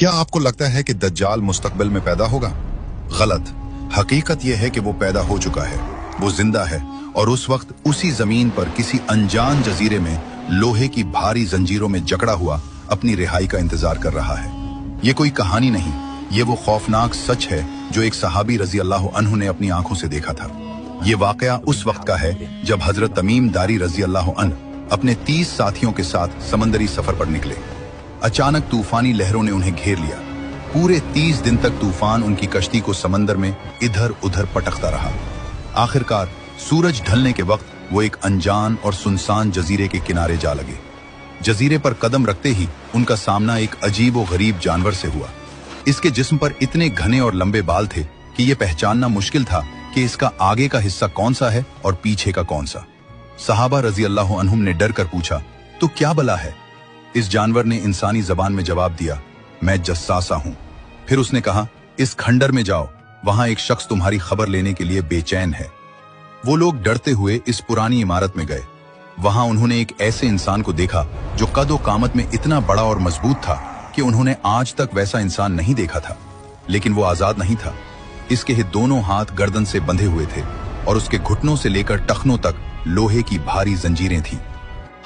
क्या आपको लगता है कि दज्जाल मुस्तकबिल में पैदा होगा? गलत। हकीकत यह है कि वो पैदा हो चुका है, वो जिंदा है और उस वक्त उसी जमीन पर किसी अनजान जजीरे में लोहे की भारी जंजीरों में जकड़ा हुआ अपनी रिहाई का इंतजार कर रहा है। ये कोई कहानी नहीं, ये वो खौफनाक सच है जो एक सहाबी रजी अल्लाह अन्हु ने अपनी आंखों से देखा था। ये वाकया उस वक्त का है जब हजरत तमीम दारी रजी अल्लाह अन्हु अपने 30 साथियों के साथ समंदरी सफर पर निकले। अचानक तूफानी लहरों ने उन्हें घेर लिया। पूरे 30 दिन तक तूफान उनकी कश्ती को समंदर में इधर उधर पटकता रहा। आखिरकार सूरज ढलने के वक्त वो एक अनजान और सुनसान जजीरे के किनारे जा लगे। जजीरे पर कदम रखते ही उनका सामना एक अजीब व गरीब जानवर से हुआ। इसके जिस्म पर इतने घने और लंबे बाल थे कि यह पहचानना मुश्किल था कि इसका आगे का हिस्सा कौन सा है और पीछे का कौन सा। सहाबा रजी अल्लाह अन्हुम ने डर कर पूछा, तो क्या बला है? इस जानवर ने इंसानी जबान में जवाब दिया, मैं जस्सासा हूं। फिर उसने कहा, इस खंडर में जाओ, वहां एक शख्स तुम्हारी खबर लेने के लिए बेचैन है। वो लोग डरते हुए इस पुरानी इमारत में गए। वहां उन्होंने एक ऐसे इंसान को देखा जो कद व कामत में इतना बड़ा और मजबूत था कि उन्होंने आज तक वैसा इंसान नहीं देखा था। लेकिन वो आजाद नहीं था। इसके दोनों हाथ गर्दन से बंधे हुए थे और उसके घुटनों से लेकर टखनों तक लोहे की भारी जंजीरें थीं।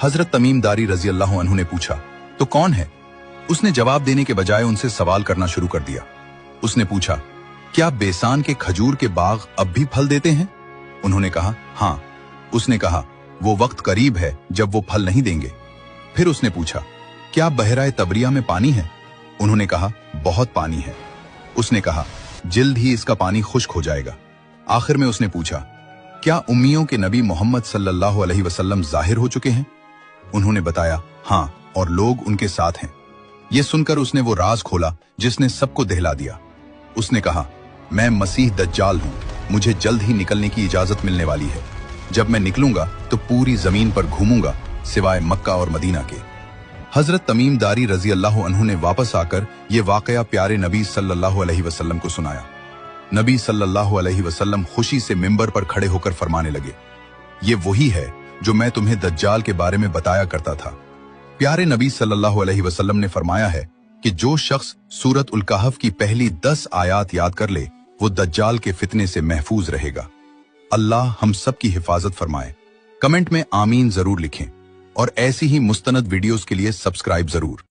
हजरत तमीम दारी रजी अल्लाह अन्हु ने पूछा, तो कौन है? उसने जवाब देने के बजाय उनसे सवाल करना शुरू कर दिया। उसने पूछा, क्या बेसान के खजूर के बाग अब भी फल देते हैं? उन्होंने कहा, हाँ। उसने कहा, वो वक्त करीब है जब वो फल नहीं देंगे। फिर उसने पूछा, क्या बहराए तबरिया में पानी है? उन्होंने कहा, बहुत पानी है। उसने कहा, जल्द ही इसका पानी खुश्क हो जाएगा। आखिर में उसने पूछा, क्या उम्मियों के नबी मोहम्मद सल्लल्लाहु अलैहि वसल्लम जाहिर हो चुके हैं? उन्होंने बताया, हाँ, और लोग उनके साथ हैं। यह सुनकर उसने वो राज खोला जिसने सबको दहला दिया। उसने कहा, मैं मसीह दज्जाल हूं, मुझे जल्द ही निकलने की इजाजत मिलने वाली है। जब मैं निकलूंगा तो पूरी जमीन पर घूमूंगा सिवाय मक्का और मदीना के। हजरत तमीम दारी रजी अल्लाह अन्हु ने वापस आकर यह वाकया प्यारे नबी सल्लल्लाहु अलैहि वसल्लम को सुनाया। नबी सल्लल्लाहु अलैहि वसल्लम खुशी से मिंबर पर खड़े होकर फरमाने लगे, ये वही है जो मैं तुम्हें दज्जाल के बारे में बताया करता था। प्यारे नबी सल्लल्लाहु अलैहि वसल्लम ने फरमाया है कि जो शख्स सूरत उल कहफ की पहली 10 आयात याद कर ले वो दज्जाल के फितने से महफूज रहेगा। अल्लाह हम सब की हिफाजत फरमाए। कमेंट में आमीन जरूर लिखें और ऐसी ही मुस्तनद वीडियोस के लिए सब्सक्राइब जरूर।